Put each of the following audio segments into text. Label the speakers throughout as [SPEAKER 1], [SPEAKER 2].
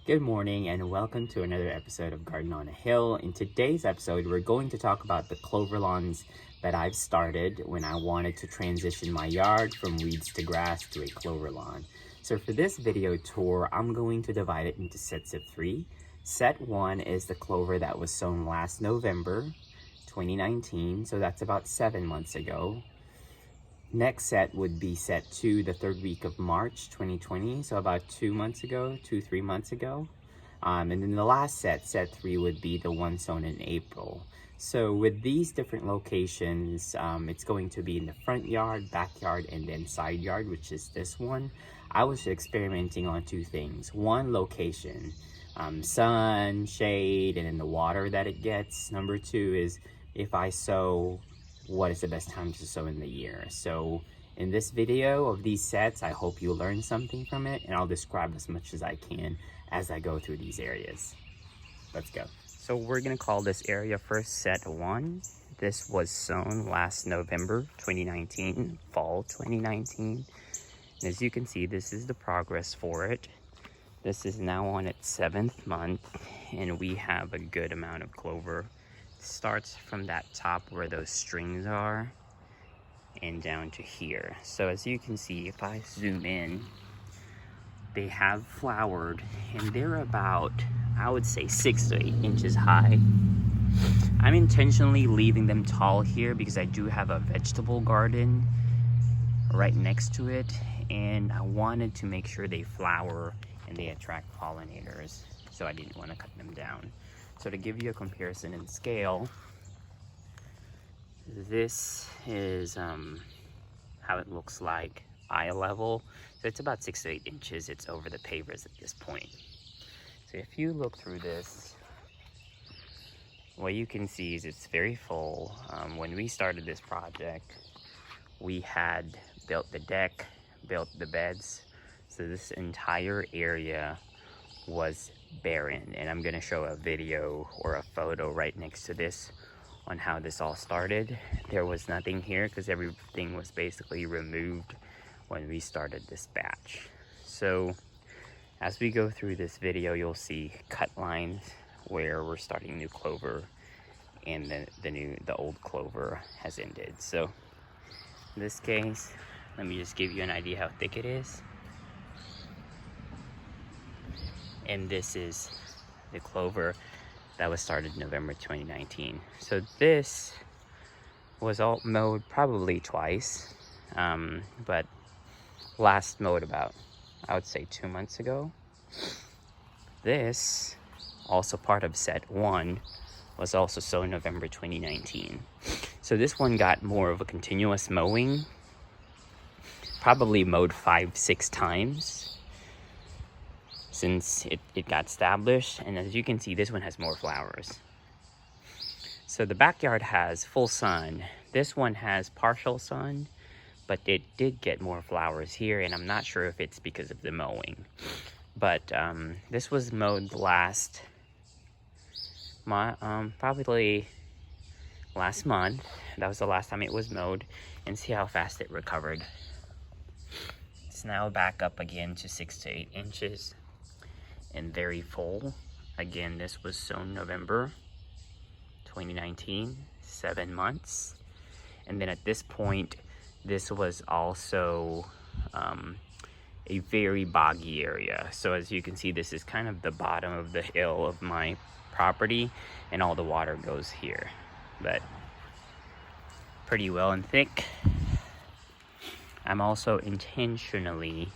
[SPEAKER 1] Good morning and welcome to another episode of Garden on a Hill. In today's episode, we're going to talk about the clover lawns that I've started when I wanted to transition my yard from weeds to grass to a clover lawn. So for this video tour, I'm going to divide it into sets of 3. Set 1 is the clover that was sown last November 2019, so that's about 7 months ago. Next set would be set 2, the third week of March 2020, so about 3 months ago. And then the last set 3, would be the one sown in April. So with these different locations, it's going to be in the front yard, backyard, and then side yard, which is this one. I was experimenting on 2 things. One, location, sun, shade, and then the water that it gets. Number 2 is if I sow, what is the best time to sow in the year. So in this video of these sets, I hope you learn something from it, and I'll describe as much as I can as I go through these areas. Let's go. So we're gonna call this area first set 1. This was sown last November 2019, fall 2019. And as you can see, this is the progress for it. This is now on its 7th month, and we have a good amount of clover. Starts from that top where those strings are and down to here. So as you can see, if I zoom in, they have flowered and they're about, I would say, 6 to 8 inches high. I'm intentionally leaving them tall here because I do have a vegetable garden right next to it, and I wanted to make sure they flower and they attract pollinators, so I didn't want to cut them down. So to give you a comparison in scale, this is how it looks like eye level. So it's about 6 to 8 inches. It's over the pavers at this point. So if you look through this, what you can see is it's very full. When we started this project, we had built the deck, built the beds. So this entire area was barren, and I'm gonna show a video or a photo right next to this on how this all started. There was nothing here because everything was basically removed when we started this batch. So as we go through this video, you'll see cut lines where we're starting new clover and the old clover has ended. So in this case, let me just give you an idea how thick it is. And this is the clover that was started November 2019. So this was all mowed probably twice, but last mowed about, I would say, 2 months ago. This, also part of set 1, was also sown November 2019. So this one got more of a continuous mowing, probably mowed 5-6 times since it got established. And as you can see, this one has more flowers. So the backyard has full sun. This one has partial sun, but it did get more flowers here, and I'm not sure if it's because of the mowing. But this was mowed probably last month. That was the last time it was mowed, and see how fast it recovered. It's now back up again to 6 to 8 inches. And very full. Again, this was sown November 2019, 7 months. And then at this point, this was also a very boggy area. So as you can see, this is kind of the bottom of the hill of my property, and all the water goes here. But pretty well and thick. I'm also intentionally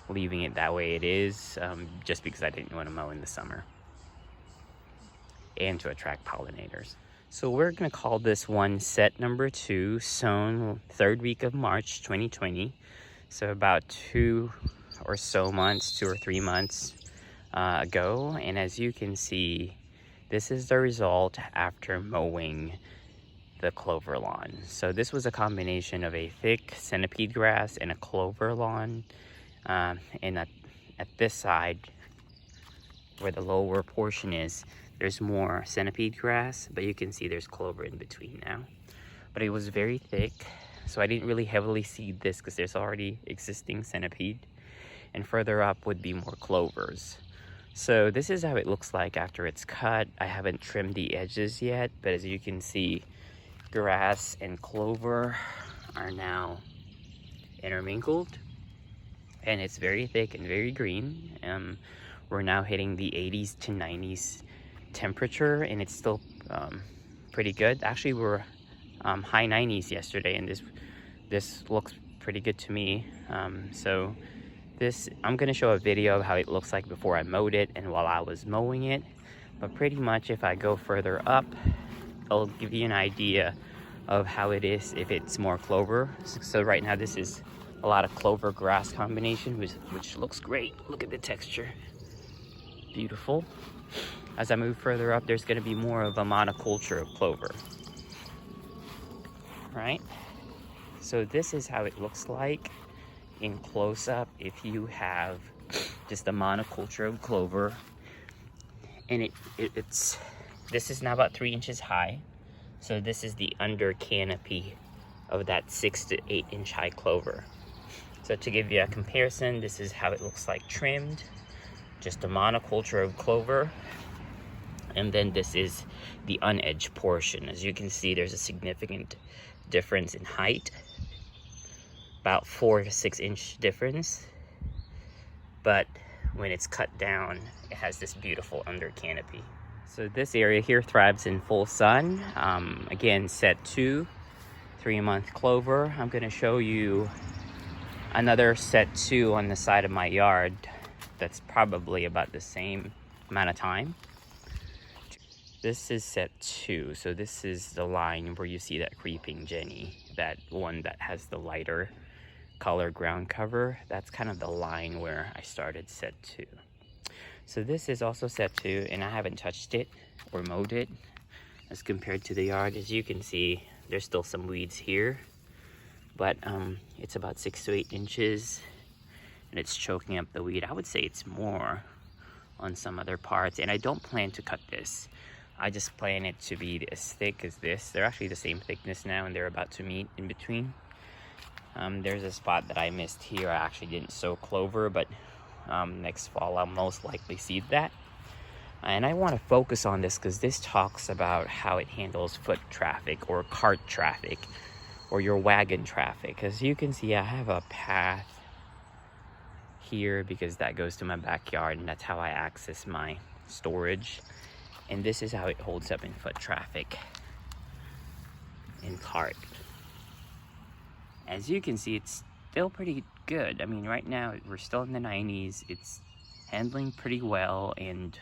[SPEAKER 1] leaving it that way it is, just because I didn't want to mow in the summer and to attract pollinators. So we're gonna call this one set number 2, sown 3rd week of March 2020. So about 2 or 3 months ago. And as you can see, this is the result after mowing the clover lawn. So this was a combination of a thick centipede grass and a clover lawn. And at this side, where the lower portion is, there's more centipede grass, but you can see there's clover in between now. But it was very thick, so I didn't really heavily seed this because there's already existing centipede. and further up would be more clovers. So this is how it looks like after it's cut. I haven't trimmed the edges yet, but as you can see, grass and clover are now intermingled, and it's very thick and very green. We're now hitting the 80s to 90s temperature, and it's still pretty good. Actually, we're high 90s yesterday, and this looks pretty good to me. So this, I'm gonna show a video of how it looks like before I mowed it and while I was mowing it. But pretty much if I go further up, I'll give you an idea of how it is if it's more clover. So right now this is a lot of clover grass combination, which looks great. Look at the texture, beautiful. As I move further up, there's gonna be more of a monoculture of clover, right? So this is how it looks like in close-up if you have just a monoculture of clover. And this is now about 3 inches high. So this is the under canopy of that 6 to 8 inch high clover. So to give you a comparison, this is how it looks like trimmed, just a monoculture of clover. And then this is the unedged portion. As you can see, there's a significant difference in height, about 4 to 6 inch difference. But when it's cut down, it has this beautiful under canopy. So this area here thrives in full sun. Again, set 2, 3-month clover. I'm gonna show you another set 2 on the side of my yard that's probably about the same amount of time. This is set 2, so this is the line where you see that creeping Jenny, that one that has the lighter color ground cover. That's kind of the line where I started set 2. So this is also set 2, and I haven't touched it or mowed it as compared to the yard. As you can see, there's still some weeds here, but it's about 6 to 8 inches, and it's choking up the weed. I would say it's more on some other parts, and I don't plan to cut this. I just plan it to be as thick as this. They're actually the same thickness now, and they're about to meet in between. There's a spot that I missed here. I actually didn't sow clover, but next fall I'll most likely seed that. And I want to focus on this because this talks about how it handles foot traffic or cart traffic or your wagon traffic. As you can see, I have a path here because that goes to my backyard, and that's how I access my storage. And this is how it holds up in foot traffic in cart. As you can see, it's still pretty good. I mean, right now we're still in the 90s. It's handling pretty well, and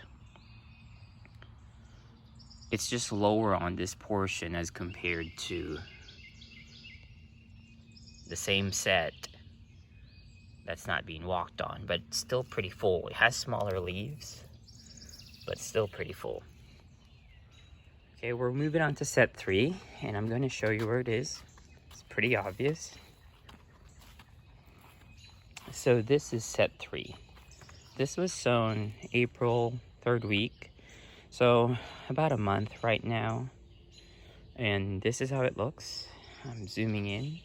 [SPEAKER 1] it's just lower on this portion as compared to the same set that's not being walked on, but it's still pretty full. It has smaller leaves, but still pretty full. Okay, we're moving on to set 3, and I'm going to show you where it is. It's pretty obvious. So this is set 3. This was sown April 3rd week, so about a month right now. And this is how it looks. I'm zooming in,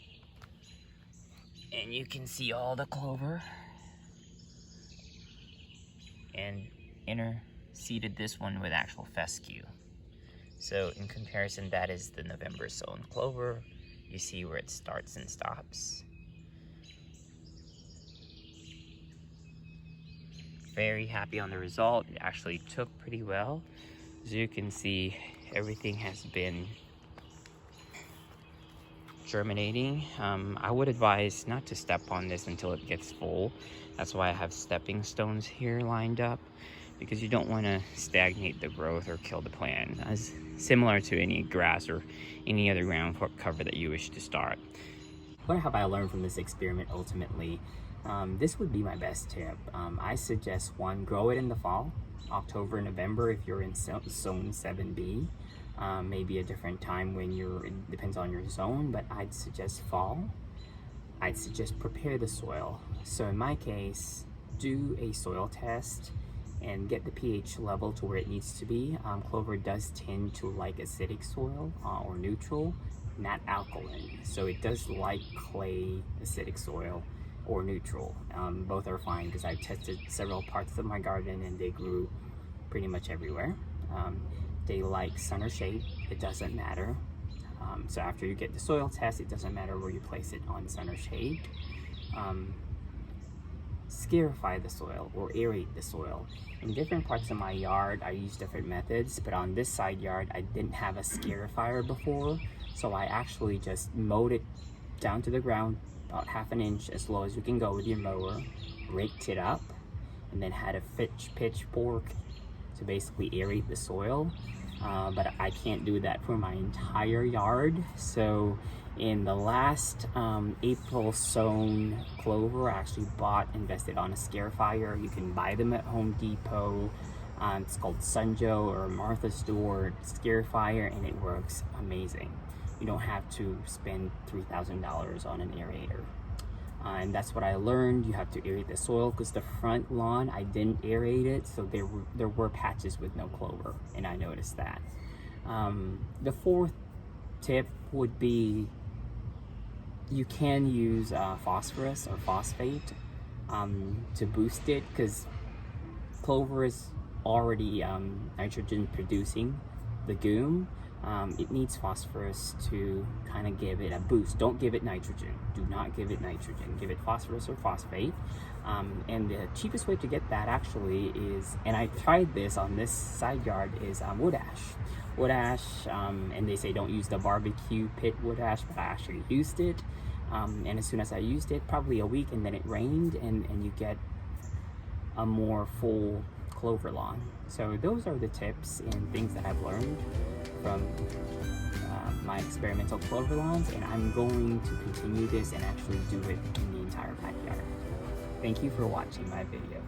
[SPEAKER 1] and you can see all the clover. And interseeded this one with actual fescue. So in comparison, that is the November sown clover. You see where it starts and stops. Very happy on the result. It actually took pretty well. As you can see, everything has been germinating. I would advise not to step on this until it gets full. That's why I have stepping stones here lined up, because you don't want to stagnate the growth or kill the plant, as similar to any grass or any other ground cover that you wish to start.
[SPEAKER 2] What have I learned from this experiment ultimately? This would be my best tip. I suggest one, grow it in the fall, October, November if you're in zone 7B. Maybe a different time when it depends on your zone, but I'd suggest fall. I'd suggest prepare the soil. So in my case, do a soil test and get the pH level to where it needs to be. Clover does tend to like acidic soil or neutral, not alkaline. So it does like clay, acidic soil, or neutral. Both are fine because I've tested several parts of my garden and they grew pretty much everywhere. They like sun or shade, it doesn't matter. So after you get the soil test, it doesn't matter where you place it, on sun or shade. Scarify the soil or aerate the soil. In different parts of my yard, I use different methods, but on this side yard, I didn't have a scarifier before, so I actually just mowed it down to the ground, about 1/2 inch, as low as you can go with your mower, raked it up, and then had a pitchfork to basically aerate the soil. But I can't do that for my entire yard. So in the last April sown clover, I actually invested on a scarifier. You can buy them at Home Depot. It's called Sunjoe or Martha Stewart scarifier, and it works amazing. You don't have to spend $3,000 on an aerator. And that's what I learned. You have to aerate the soil because the front lawn, I didn't aerate it, so there were patches with no clover, and I noticed that. The fourth tip would be you can use phosphorus or phosphate to boost it, because clover is already nitrogen producing legume. It needs phosphorus to kind of give it a boost. Don't give it nitrogen. Do not give it nitrogen. Give it phosphorus or phosphate. And the cheapest way to get that actually is, and I tried this on this side yard, is wood ash. Wood ash, and they say don't use the barbecue pit wood ash, but I actually used it. And as soon as I used it, probably a week, and then it rained, and you get a more full clover lawn. So those are the tips and things that I've learned from my experimental clover lawns, and I'm going to continue this and actually do it in the entire backyard. Thank you for watching my video.